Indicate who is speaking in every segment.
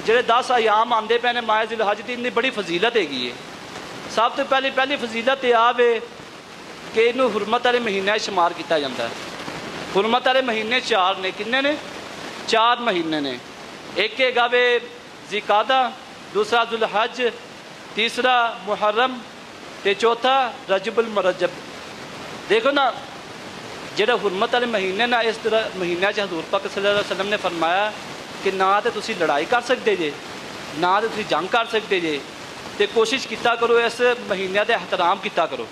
Speaker 1: ਜਿਹੜੇ 10 ਅਯਾਮ ਆਉਂਦੇ ਪਏ ਨੇ ਮਾਹ ਜ਼ਿਲ ਹਜ ਦੀ, ਇੰਨੀ ਬੜੀ ਫਜ਼ੀਲਤ ਹੈਗੀ ਹੈ। ਸਭ ਤੋਂ ਪਹਿਲੀ ਫਜ਼ੀਲਤ ਇਹ ਆਵੇ ਕਿ ਇਹਨੂੰ ਹੁਰਮਤ ਵਾਲੇ ਮਹੀਨਿਆਂ 'ਚ ਸ਼ੁਮਾਰ ਕੀਤਾ ਜਾਂਦਾ ਹੈ। ਹੁਰਮਤ ਵਾਲੇ ਮਹੀਨੇ 4 ਨੇ। ਕਿੰਨੇ ਨੇ? 4 ਮਹੀਨੇ ਨੇ। ਇੱਕ ਹੈਗਾ ਵੇ ਜ਼ਿਕਾਦਾ, दूसरा जुल हज, तीसरा मुहर्रम, ते चौथा रजबुल मरजब। देखो ना, ਜਿਹੜਾ ਹੁਰਮਤ ਵਾਲੇ ਮਹੀਨੇ ਨਾ, ਇਸ ਤਰ੍ਹਾਂ ਮਹੀਨਿਆਂ 'ਚ ਹਜ਼ੂਰ ਪਾਕ ਸੱਲੱਲਾਹੁ ਅਲੈहि ਵਸੱਲਮ ਨੇ ਫਰਮਾਇਆ ਕਿ ਨਾ ਤਾਂ ਤੁਸੀਂ ਲੜਾਈ ਕਰ ਸਕਦੇ ਜੇ, ਨਾ ਤਾਂ ਤੁਸੀਂ ਜੰਗ ਕਰ ਸਕਦੇ ਜੇ, ਤੇ ਕੋਸ਼ਿਸ਼ ਕੀਤਾ ਕਰੋ ਇਸ ਮਹੀਨਿਆਂ ਦਾ ਇਹਤਰਾਮ ਕੀਤਾ ਕਰੋ,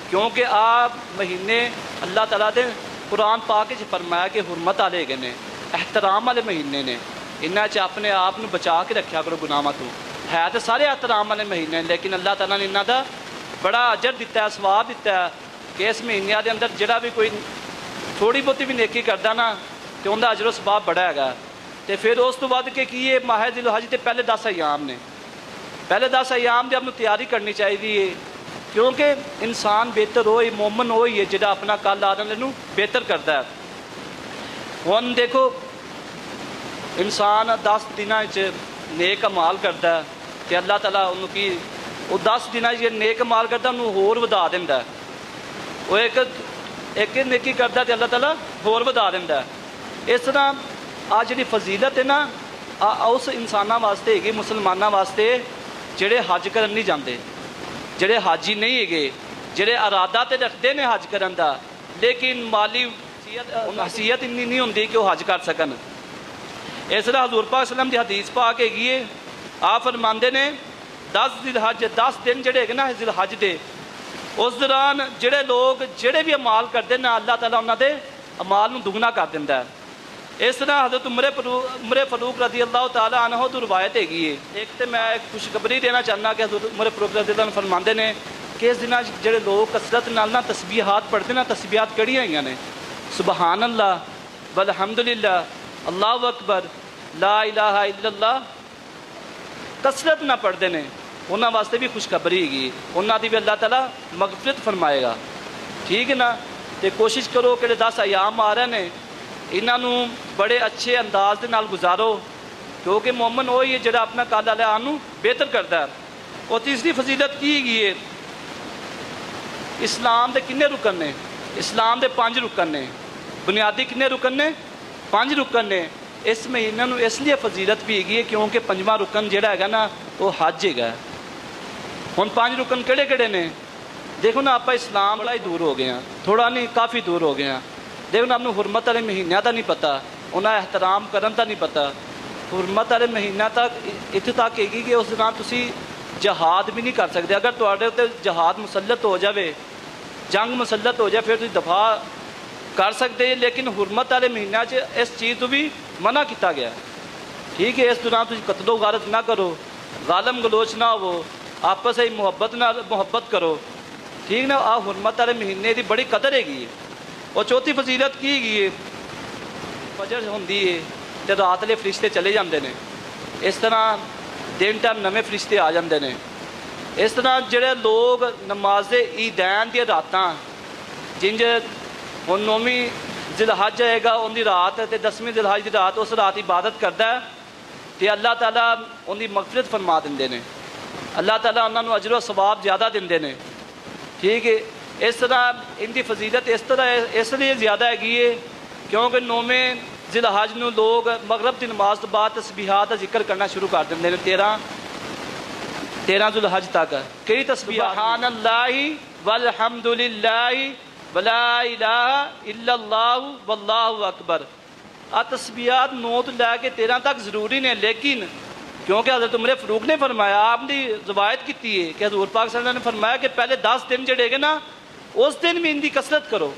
Speaker 1: ਕਿਉਂਕਿ ਆ ਮਹੀਨੇ ਅੱਲਾਹ ਤਾਲਾ ਦੇ ਕੁਰਾਨ ਪਾਕ 'ਚ ਫਰਮਾਇਆ ਕਿ ਹੁਰਮਤ ਵਾਲੇ ਹੈਗੇ ਨੇ, ਇਹਤਰਾਮ ਵਾਲੇ ਮਹੀਨੇ ਨੇ। इन्हां च अपने आप नूं बचा के रखा करो गुनाहां तो। है तो सारे एहतराम वाले महीने, लेकिन अल्लाह ताला ने इन्हां दा बड़ा अजर दिता है, सवाब दिता है कि इस महीनों के अंदर जिहड़ा भी कोई थोड़ी बहुती भी नेकी करता ना, तो उनका अजर सवाब बड़ा है। तो फिर उस तो बाद के की है माह जिल हज के पहले 10 अयाम ने। पहले 10 अयाम की आपको तैयारी करनी चाहिए, क्योंकि इंसान बेहतर हो, मोमन हो ही है जिहड़ा अपना कल आने वाले नूं बेहतर करता है। हुण देखो, इंसान 10 दिनों नेक अमाल करता है तो अल्लाह ताला उन्होंने की वो 10 दिनों नेक अमाल करता उन्होंने होर वधा दिंदा है। वो एक नेकी करता तो अल्लाह ताला होर वधा दिंदा है। इस तरह आ जिहड़ी फजीलत है ना, उस इंसानां वास्ते हैगी, मुसलमानां वास्ते जिहड़े हज करन नहीं जाते, जिहड़े हाजी नहीं हैगे, जिहड़े इरादा तो रखते हैं हज करन दा, लेकिन माली हैसीयत इन्नी नहीं होंदी कि वो हज कर सकन। इस तरह हजूर पाक सल्लम की हदीस पाक हैगी है, आप फरमाते ने 10 जिल हज, 10 दिन जोड़े है ना जिल हज के, उस दौरान जोड़े लोग जोड़े भी अमाल करते हैं अल्लाह ताला उन्होंने अमाल में दुगना कर देंदा है। इस तरह हज़रत उमर फारूक रज़ी अल्लाह तआला अन्हु तो रवायत हैगी है। एक तो मैं खुशखबरी देना चाहना कि हज़रत उमर फारूक रज़ी अल्लाह फरमाते हैं कि इस दिन जोड़े लोग कसरत नाल ना तस्बीहात पढ़ते ना, तस्बीहात किहड़ियां हैगियां ने? सुबहान अल्लाह वल्हम्दुलिल्लाह, अल्लाहु अकबर, ला इलाहा इल्लल्लाह, कसरत ना पढ़ते हैं, उन्होंने वास्ते भी खुशखबरी हैगी, उन्होंने भी अल्लाह ताला मगफरत फरमाएगा। ठीक है ना? तो कोशिश करो कि 10 अयाम आ रहे हैं, इन्हों बड़े अच्छे अंदाज के नाल गुजारो, क्योंकि मोमन वही है जो अपना कल वाले आन बेहतर करता है। और तीसरी फजीलत की हैगी है, इस्लाम के किन्ने रुकन ने? इस्लाम के 5 रुकन ने। बुनियादी किन्ने रुकन ने? 5 रुकन ने। इस महीने में इसलिए फजीलत भी हैगी है क्योंकि 5वां रुकन जिहड़ा हैगा ना वो हज हैगा। हुण 5 रुकन किहड़े किहड़े ने? देखो ना, आप इस्लाम बड़ा ही दूर हो गए हैं, थोड़ा नहीं काफ़ी दूर हो गए हैं। देखो ना, आपको हुरमत वाले महीनों का नहीं पता, उन्हें एहतराम करन का नहीं पता। हुरमत वाले महीनों तक इत्थे तक हैगी कि उस दौरान तुसी जहाद भी नहीं कर सकते। अगर तुहाडे उत्ते जहाद मुसलत हो जाए, जंग मुसलत हो जाए, फिर तुसीं दफा कर सकते हैं, लेकिन हुरमत वाले महीनों इस चीज़ तो भी मना किया गया। ठीक है? इस दौरान तुम कतलो गारत ना करो, गालम गलोच ना हो, आपस में मुहब्बत करो। ठीक ना? आ हुरमत वाले महीने की बड़ी कदर हैगी। और चौथी फजीलत की हैगी है, फजर होंदी है तो रात वाले फरिश्ते चले जाते हैं, इस तरह दिन टाइम नवे फरिश्ते आ जाते हैं। इस तरह जोड़े लोग नमाज़े ईदैन दी रातां जिंज हुण 9वीं जिल हज आएगा उनकी रात, तो 10वीं जिल हज की रात, उस रात इबादत करता है तो अल्लाह ताला उनकी मगफरत फरमा देंदे ने, अल्लाह ताला उन्होंने अजर सवाब ज़्यादा देंदे ने। ठीक है? इस तरह इनकी फजीलत इस तरह इसलिए ज़्यादा हैगी है क्योंकि 9वें जिल हज में लोग मगरब की नमाज तो बाद तस्बीहात का जिक्र करना शुरू कर देंगे ने। 13 जुल हज तक कई तस्बीहात, सुबहानल्लाहि वल्हम्दुलिल्लाहि वला इलाहा इल्लल्लाहु वल्लाहु अकबर। आ तस्बीहात 9 तो लैके 13 तक ज़रूरी ने, लेकिन क्योंकि हज़रत उमर फारूक ने फरमाया, आपने रवायत की है कि हज़ूर पाक सल्लल्लाहु अलैहि वसल्लम ने फरमाया कि पहले 10 दिन जड़ेगे ना, उस दिन भी इनकी कसरत करो।